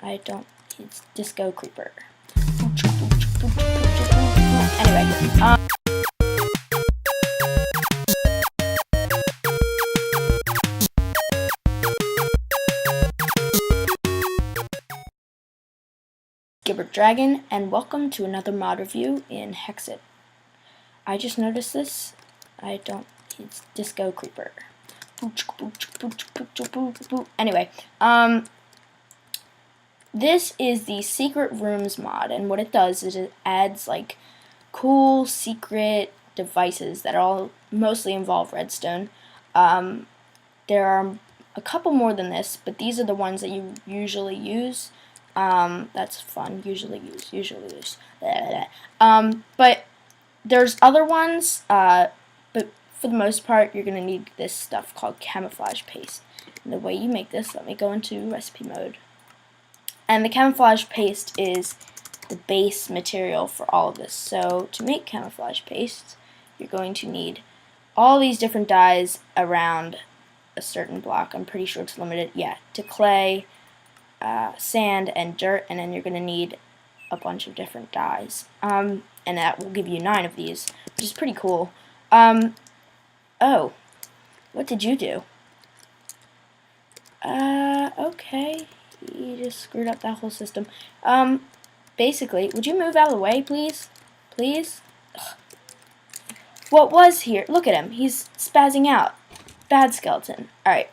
I don't. It's Disco Creeper. Anyway, Gibbert Dragon, and welcome to another mod review in Hexxit. I just noticed this. I don't. It's Disco Creeper. Anyway, this is the Secret Rooms mod, and what it does is it adds like cool secret devices that all mostly involve redstone. There are a couple more than this, but these are the ones that you usually use. That's fun. Usually use. But there's other ones, but for the most part, you're going to need this stuff called camouflage paste. And the way you make this, let me go into recipe mode. And the camouflage paste is the base material for all of this. So to make camouflage paste, you're going to need all these different dyes around a certain block. I'm pretty sure it's limited, to clay, sand, and dirt, and then you're going to need a bunch of different dyes. And that will give you 9 of these, which is pretty cool. Oh, what did you do? Okay. You just screwed up that whole system. Basically, would you move out of the way, please? Please? Ugh. What was here? Look at him. He's spazzing out. Bad skeleton. Alright.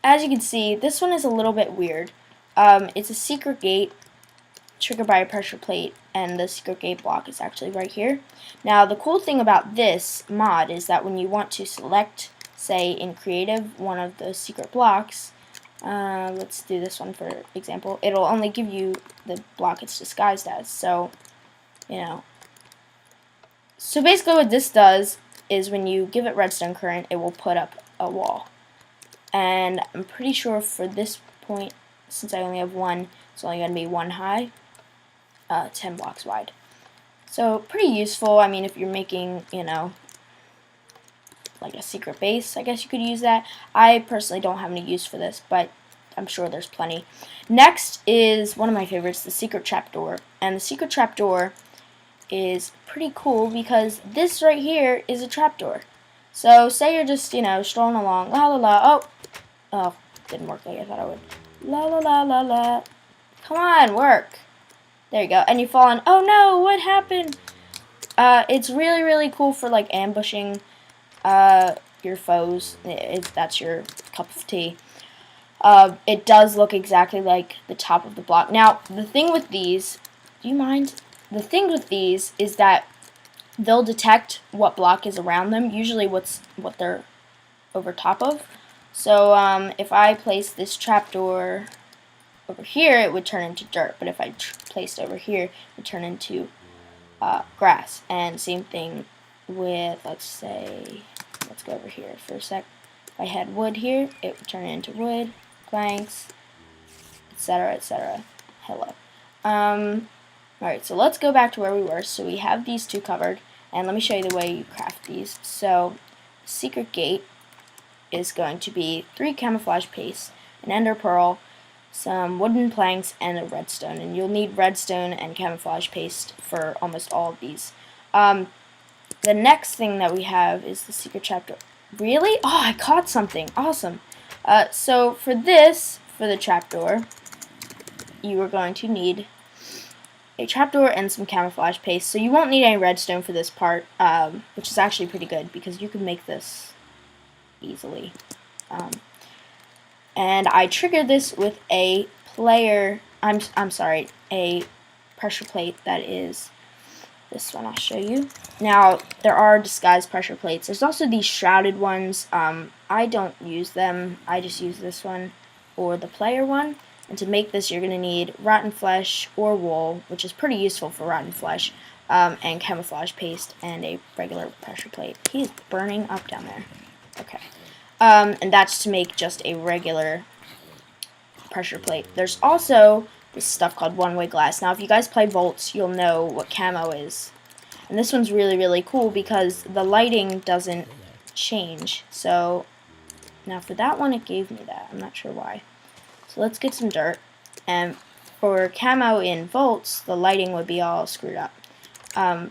As you can see, this one is a little bit weird. It's a secret gate triggered by a pressure plate, and the secret gate block is actually right here. Now, the cool thing about this mod is that when you want to select, say, in creative, one of the secret blocks, let's do this one for example, it'll only give you the block it's disguised as. So, So basically what this does is when you give it redstone current, it will put up a wall. And I'm pretty sure for this point, since I only have one, it's only going to be 1 high, 10 blocks wide. So pretty useful. I mean, if you're making, like a secret base, I guess you could use that. I personally don't have any use for this, but I'm sure there's plenty. Next is one of my favorites, the secret trapdoor. And the secret trapdoor is pretty cool because this right here is a trapdoor. So say you're just, strolling along, la la la, oh, didn't work like I thought it would. La la la la la. Come on, work. There you go. And you fall in, oh no, what happened? It's really, really cool for like ambushing your foes, if that's your cup of tea. It does look exactly like the top of the block. Now, the thing with these, do you mind? The thing with these is that they'll detect what block is around them, usually what they're over top of. So, if I place this trapdoor over here, it would turn into dirt, but if I placed over here, it would turn into grass. And same thing with, let's go over here for a sec. If I had wood here, it would turn into wood, planks, etc., etc. Hello. Alright, so let's go back to where we were. So we have these two covered, and let me show you the way you craft these. So, secret gate is going to be 3 camouflage paste, an ender pearl, some wooden planks, and a redstone. And you'll need redstone and camouflage paste for almost all of these. The next thing that we have is the secret trapdoor. Really? Oh, I caught something. Awesome. So for the trapdoor, you are going to need a trapdoor and some camouflage paste. So you won't need any redstone for this part, which is actually pretty good because you can make this easily. And I triggered this with a a pressure plate that is this one. I'll show you. Now, there are disguised pressure plates. There's also these shrouded ones. I don't use them. I just use this one or the player one. And to make this, you're going to need rotten flesh or wool, which is pretty useful for rotten flesh, and camouflage paste and a regular pressure plate. He's burning up down there. Okay. And that's to make just a regular pressure plate. There's also this stuff called one-way glass. Now, if you guys play Volts, you'll know what camo is. And this one's really, really cool because the lighting doesn't change. So, now for that one, it gave me that. I'm not sure why. So let's get some dirt. And for camo in Volts, the lighting would be all screwed up. I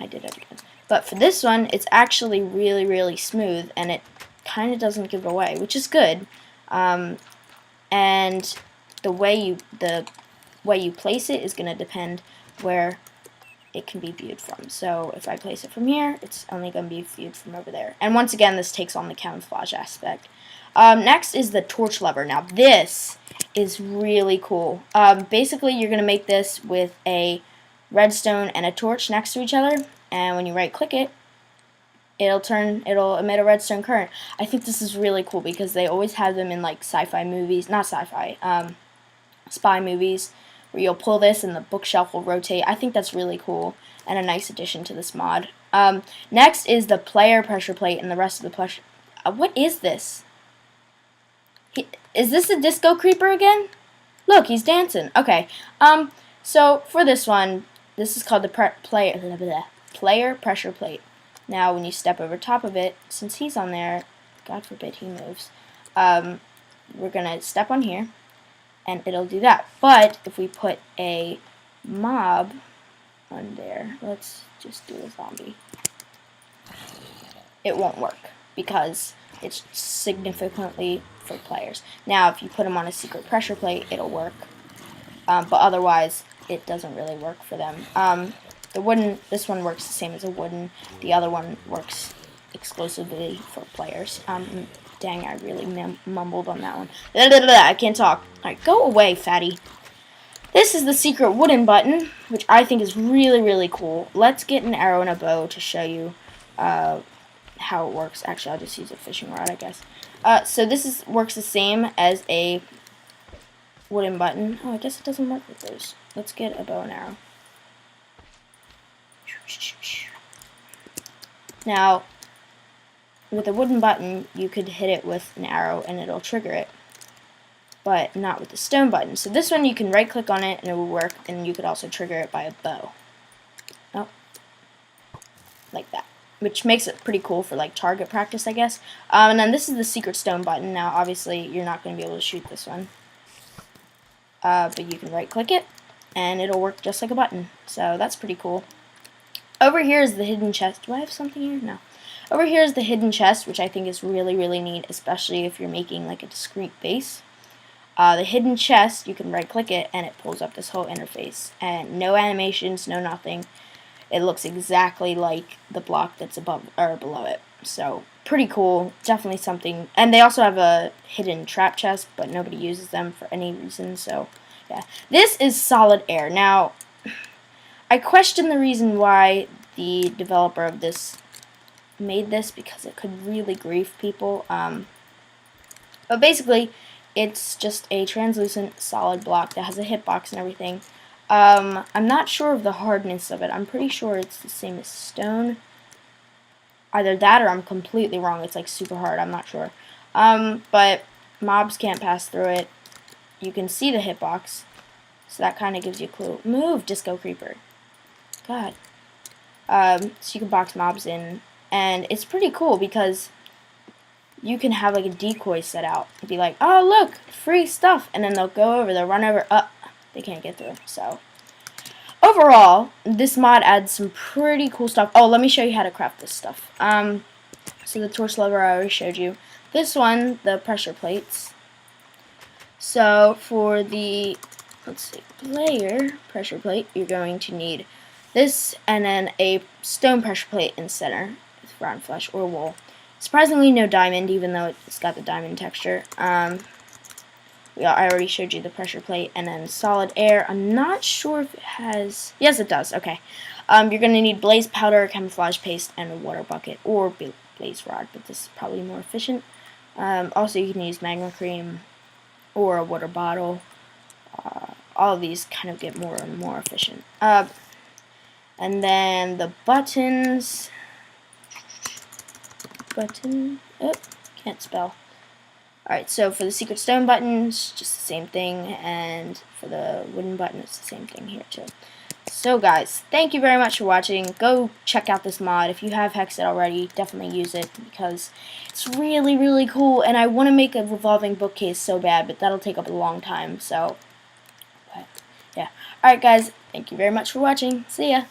did it again. But for this one, it's actually really, really smooth, and it kind of doesn't give away, which is good. And the way you place it is going to depend where it can be viewed from. So if I place it from here, it's only going to be viewed from over there. And once again, this takes on the camouflage aspect. Next is the torch lever. Now this is really cool. Basically, you're going to make this with a redstone and a torch next to each other, and when you right click it, it'll emit a redstone current. I think this is really cool because they always have them in like sci-fi movies, not sci-fi, spy movies, where you'll pull this and the bookshelf will rotate. I think that's really cool and a nice addition to this mod. Next is the player pressure plate and the rest of the pressure. What is this? Is this a disco creeper again? Look, he's dancing. Okay. So for this one, this is called the player pressure plate. Now, when you step over top of it, since he's on there, God forbid he moves, we're gonna step on here, and it'll do that. But if we put a mob on there, let's just do a zombie, it won't work because it's significantly for players. Now, if you put them on a secret pressure plate, it'll work, but otherwise, it doesn't really work for them. This one works the same as a wooden. The other one works exclusively for players. Dang, I really mumbled on that one. I can't talk. Alright, go away, fatty. This is the secret wooden button, which I think is really, really cool. Let's get an arrow and a bow to show you how it works. Actually, I'll just use a fishing rod, I guess. So this works the same as a wooden button. Oh, I guess it doesn't work with those. Let's get a bow and arrow. Now, with a wooden button, you could hit it with an arrow and it'll trigger it, but not with the stone button. So this one, you can right click on it and it will work, and you could also trigger it by a bow. Oh, like that, which makes it pretty cool for like target practice, I guess. And then this is the secret stone button. Now, obviously, you're not going to be able to shoot this one, but you can right click it and it'll work just like a button. So that's pretty cool. Over here is the hidden chest. Do I have something here? No. Over here is the hidden chest, which I think is really, really neat, especially if you're making like a discrete base. The hidden chest, you can right click it and it pulls up this whole interface. And no animations, no nothing. It looks exactly like the block that's above or below it. So pretty cool. Definitely something. And they also have a hidden trap chest, but nobody uses them for any reason. So yeah. This is Solid Air. Now, I question the reason why the developer of this made this, because it could really grief people. But basically, it's just a translucent solid block that has a hitbox and everything. I'm not sure of the hardness of it. I'm pretty sure it's the same as stone. Either that or I'm completely wrong. It's like super hard. I'm not sure. But mobs can't pass through it. You can see the hitbox, so that kind of gives you a clue. Move, Disco Creeper. God. So you can box mobs in, and it's pretty cool because you can have like a decoy set out and be like, oh look, free stuff, and then they'll go over, they'll run over, they can't get through. So overall, this mod adds some pretty cool stuff. Oh, let me show you how to craft this stuff. So the torch lever I already showed you. This one, the pressure plates. So for the, let's see, player pressure plate, you're going to need this, and then a stone pressure plate in the center with brown flesh or wool. Surprisingly, no diamond, even though it's got the diamond texture. I already showed you the pressure plate, and then solid air. I'm not sure if it has. Yes, it does. Okay. You're going to need blaze powder, camouflage paste, and a water bucket or blaze rod, but this is probably more efficient. Also, you can use magma cream or a water bottle. All of these kind of get more and more efficient. And then the buttons. Oh, can't spell. Alright, so for the secret stone buttons, just the same thing, and for the wooden button, it's the same thing here too. So guys, thank you very much for watching. Go check out this mod. If you have Hexed already, definitely use it because it's really, really cool, and I want to make a revolving bookcase so bad, but that'll take up a long time, so But, yeah. Alright, guys. Thank you very much for watching. See ya.